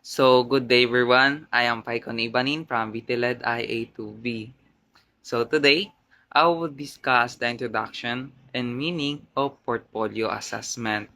So, good day everyone. I am Paikon Ibanin from VTLED IA2B. So, today, I will discuss the introduction and meaning of portfolio assessment.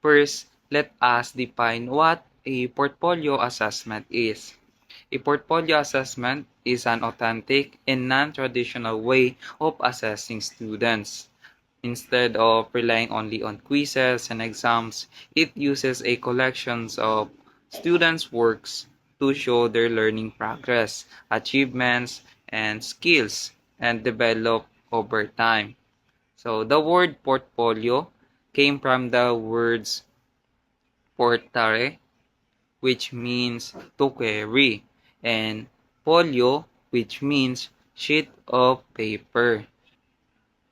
First, let us define what a portfolio assessment is. A portfolio assessment is an authentic and non-traditional way of assessing students. Instead of relying only on quizzes and exams, it uses a collection of students' works to show their learning progress, achievements, and skills and develop over time. So the word portfolio came from the words portare, which means to carry, and folio, which means sheet of paper.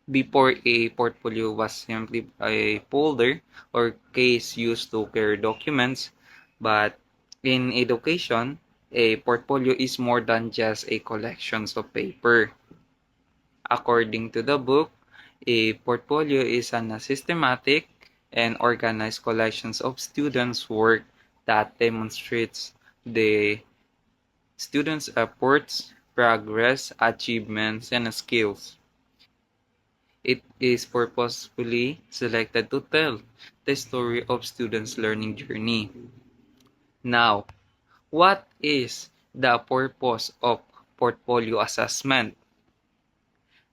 Before, a portfolio was simply a folder or case used to carry documents, but in education, a portfolio is more than just a collection of paper. According to the book, a portfolio is a systematic and organized collection of students' work that demonstrates the students' efforts, progress, achievements, and skills. It is purposefully selected to tell the story of students' learning journey. Now, what is the purpose of portfolio assessment?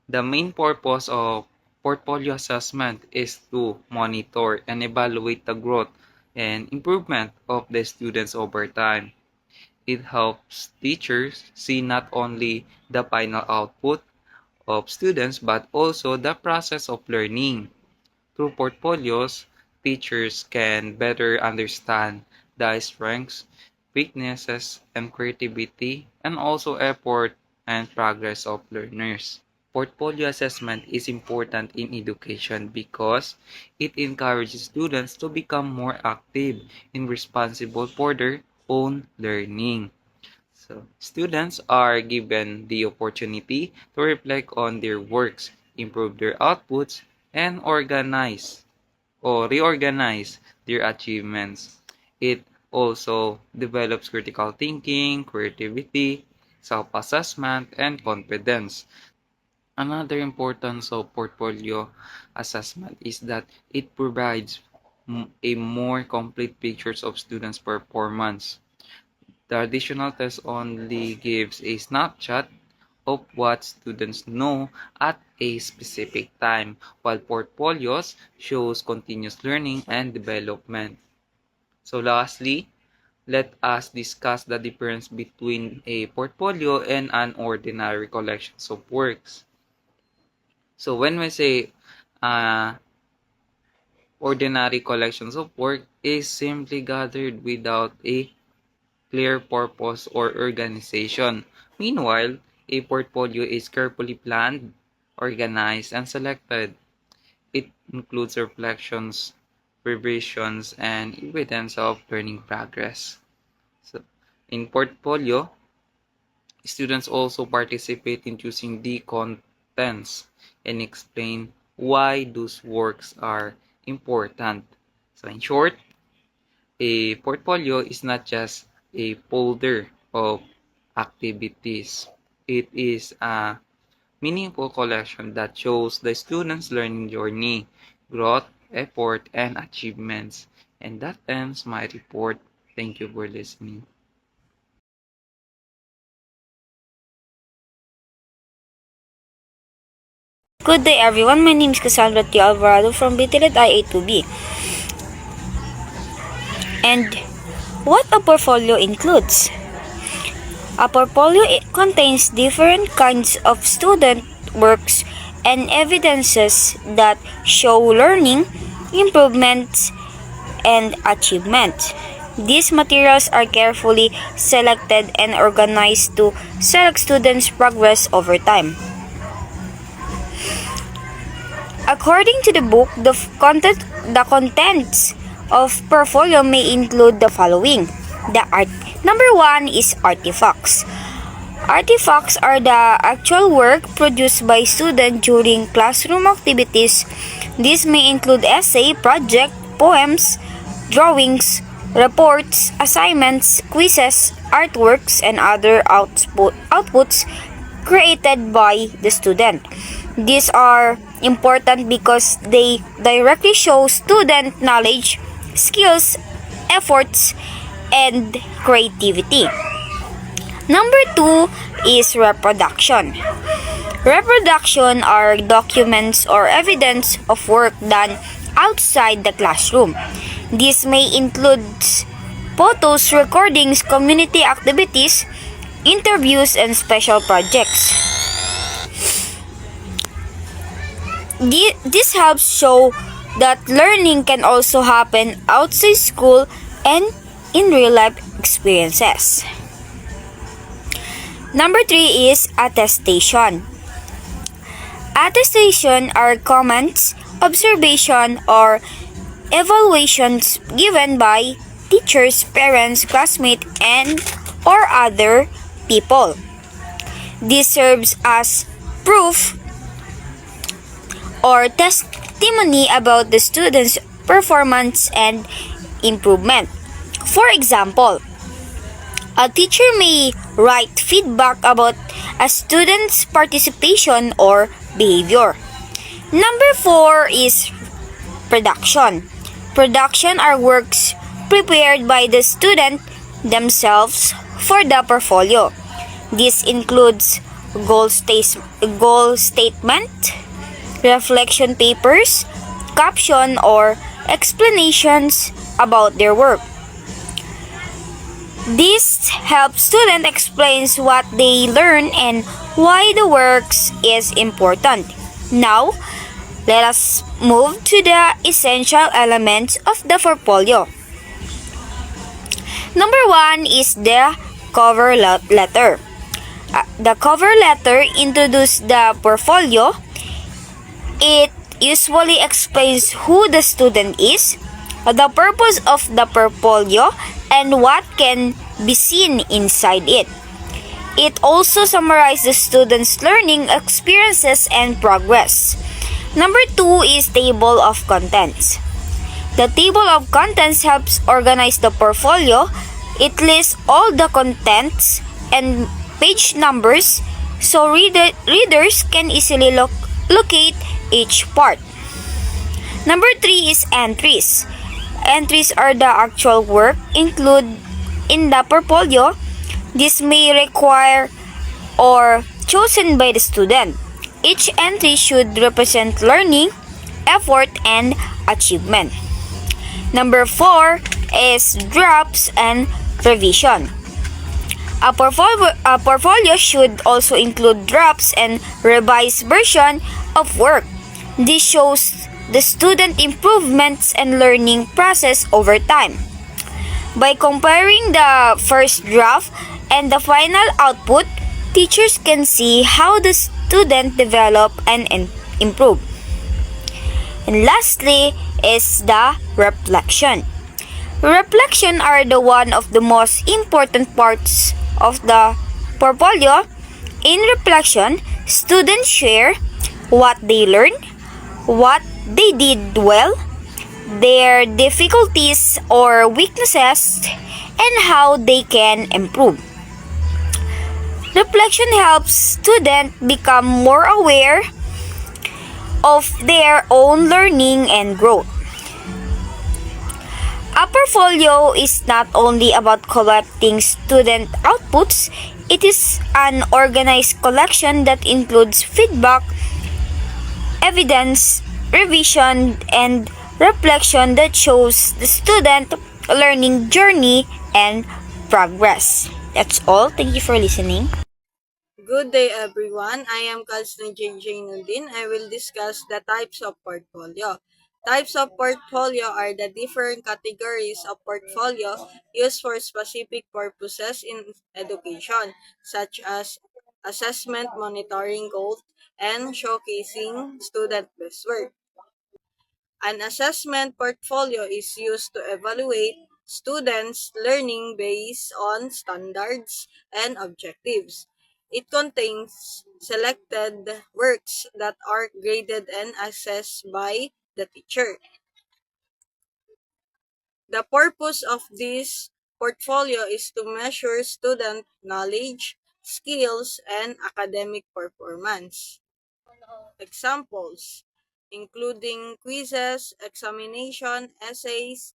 The main purpose of portfolio assessment is to monitor and evaluate the growth and improvement of the students over time. It helps teachers see not only the final output of students but also the process of learning. Through portfolios, teachers can better understand the strengths, weaknesses, and creativity, and also effort and progress of learners. Portfolio assessment is important in education because it encourages students to become more active and responsible for their own learning. So, students are given the opportunity to reflect on their works, improve their outputs, and organize or reorganize their achievements. It also develops critical thinking, creativity, self-assessment, and confidence. Another importance of portfolio assessment is that it provides a more complete pictures of students' performance. The additional test only gives a snapshot of what students know at a specific time, while portfolios shows continuous learning and development. So lastly, let us discuss the difference between a portfolio and an ordinary collection of works. So when we say uh, ordinary collections of work is simply gathered without a clear purpose or organization. Meanwhile, a portfolio is carefully planned, organized, and selected. It includes reflections, revisions, and evidence of learning progress. So, in portfolio, students also participate in choosing the contents and explain why those works are important. So, in short, a portfolio is not just a folder of activities. It is a meaningful collection that shows the student's learning journey, growth, effort, and achievements. And that ends my report. Thank you for listening. Good day everyone, my name is Cassandra T. Alvarado from Bitilit IA2B. And what a portfolio includes? A portfolio contains different kinds of student works and evidences that show learning, improvements, and achievement. These materials are carefully selected and organized to select students' progress over time. According to the book, the contents of portfolio may include the following. Number one is artifacts. Artifacts are the actual work produced by students during classroom activities. These may include essay, project, poems, drawings, reports, assignments, quizzes, artworks, and other outputs created by the student. These are important because they directly show student knowledge, skills, efforts, and creativity. Number two is reproduction. Reproduction are documents or evidence of work done outside the classroom. This may include photos, recordings, community activities, interviews, and special projects. This helps show that learning can also happen outside school and in real life experiences. Number three is attestation. Attestation are comments, observation, or evaluations given by teachers, parents, classmates, and or other people. This serves as proof or testimony about the student's performance and improvement. For example, a teacher may write feedback about a student's participation or behavior. Number four is production. Production are works prepared by the student themselves for the portfolio. This includes goal statement, reflection papers, caption, or explanations about their work. This helps students explain what they learn and why the works is important. Now, let us move to the essential elements of the portfolio. Number one is the cover letter. The cover letter introduces the portfolio. It usually explains who the student is, the purpose of the portfolio, and what can be seen inside it. It also summarizes the student's learning experiences and progress. Number two is table of contents. The table of contents helps organize the portfolio. It lists all the contents and page numbers so readers can easily locate each part. Number three is entries. Entries are the actual work included in the portfolio. This may require or chosen by the student. Each entry should represent learning, effort, and achievement. Number four is drafts and revision. A portfolio should also include drafts and revised version of work. This shows the student improvements and learning process over time. By comparing the first draft and the final output, teachers can see how the student develop and improve. And lastly is the reflection. Reflection are the one of the most important parts of the portfolio. In reflection, students share what they learned, what they did well, their difficulties or weaknesses, and how they can improve. Reflection helps students become more aware of their own learning and growth. A portfolio is not only about collecting student outputs, it is an organized collection that includes feedback, evidence, revision, and reflection that shows the student learning journey and progress. That's all. Thank you for listening. Good day, everyone. I am Kalsna J. Nundin. I will discuss the types of portfolio. Types of portfolio are the different categories of portfolio used for specific purposes in education, such as assessment, monitoring goals, and showcasing student best work. An assessment portfolio is used to evaluate students' learning based on standards and objectives. It contains selected works that are graded and assessed by the teacher. The purpose of this portfolio is to measure student knowledge, skills, and academic performance. Examples including quizzes, examination, essays,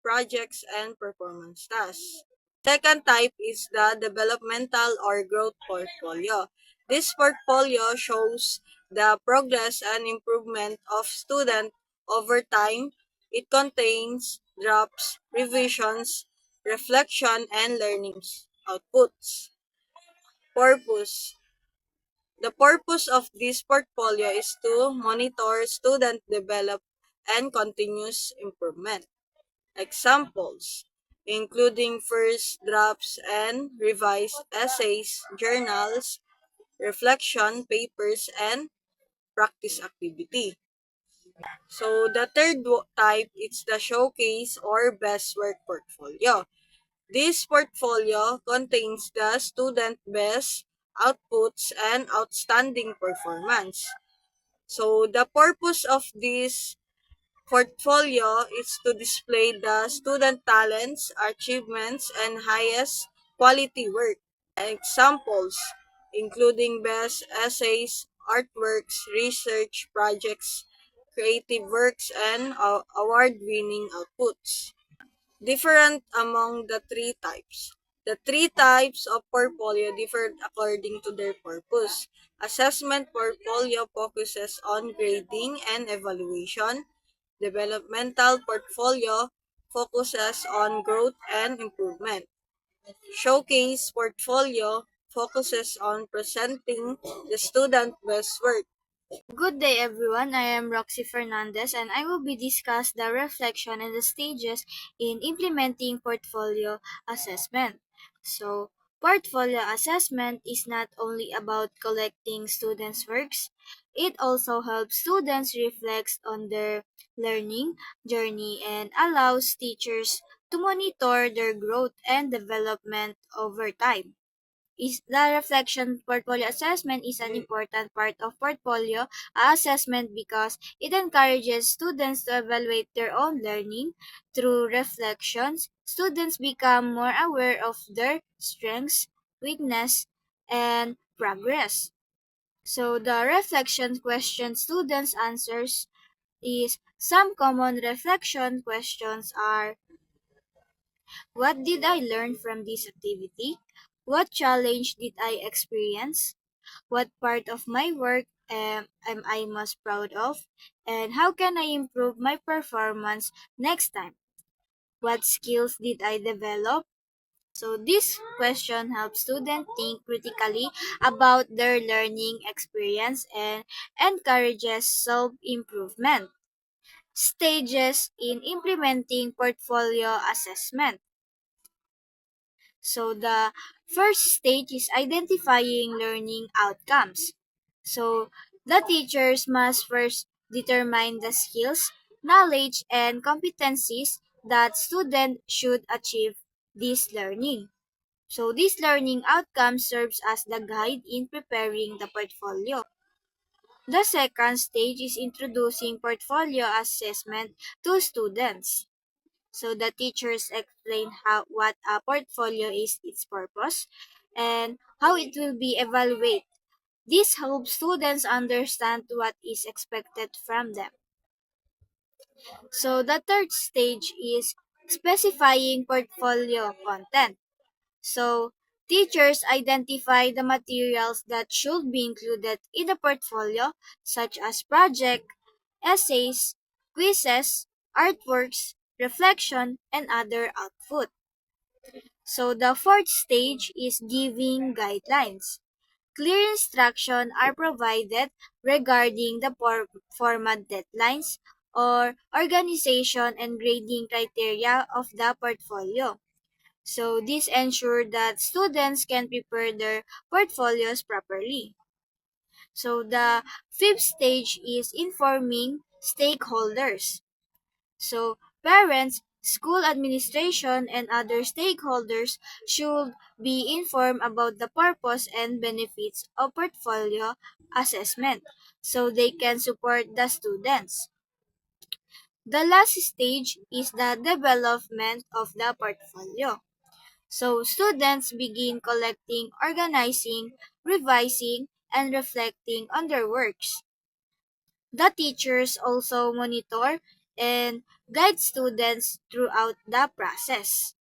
projects, and performance tasks. Second type is the developmental or growth portfolio. This portfolio shows the progress and improvement of student over time. It contains drafts, revisions, reflection, and learnings outputs. Purpose. The purpose of this portfolio is to monitor student development and continuous improvement. Examples including first drafts and revised essays, journals, reflection papers, and practice activity. So the third type is the showcase or best work portfolio. This portfolio contains the student best outputs and outstanding performance. So the purpose of this portfolio is to display the student talents, achievements, and highest quality work. Examples including best essays, artworks, research projects, creative works, and award-winning outputs. Different among the three types. The three types of portfolio differ according to their purpose. Assessment portfolio focuses on grading and evaluation. Developmental portfolio focuses on growth and improvement. Showcase portfolio focuses on presenting the student best work. Good day, everyone. I am Roxy Fernandez, and I will be discuss the reflection and the stages in implementing portfolio assessment. So, portfolio assessment is not only about collecting students' works, it also helps students reflect on their learning journey and allows teachers to monitor their growth and development over time. Is the reflection portfolio assessment is an important part of portfolio assessment because it encourages students to evaluate their own learning. Through reflections, students become more aware of their strengths, weakness, and progress. So the reflection question students answers is some common reflection questions are: what did I learn from this activity? What challenge did I experience? What part of my work am I most proud of? And how can I improve my performance next time? What skills did I develop? So this question helps students think critically about their learning experience and encourages self-improvement. Stages in implementing portfolio assessment. So the first stage is identifying learning outcomes. So the teachers must first determine the skills, knowledge, and competencies that student should achieve this learning. So this learning outcome serves as the guide in preparing the portfolio. The second stage is introducing portfolio assessment to students. So the teachers explain how what a portfolio is, its purpose, and how it will be evaluated. This helps students understand what is expected from them. So the third stage is specifying portfolio content. So teachers identify the materials that should be included in the portfolio, such as project, essays, quizzes, artworks, reflection, and other output. So the fourth stage is giving guidelines. Clear instructions are provided regarding the format deadlines or organization and grading criteria of the portfolio. So this ensures that students can prepare their portfolios properly. So the fifth stage is informing stakeholders. So parents, school administration, and other stakeholders should be informed about the purpose and benefits of portfolio assessment so they can support the students. The last stage is the development of the portfolio. So students begin collecting, organizing, revising, and reflecting on their works. The teachers also monitor and guide students throughout the process.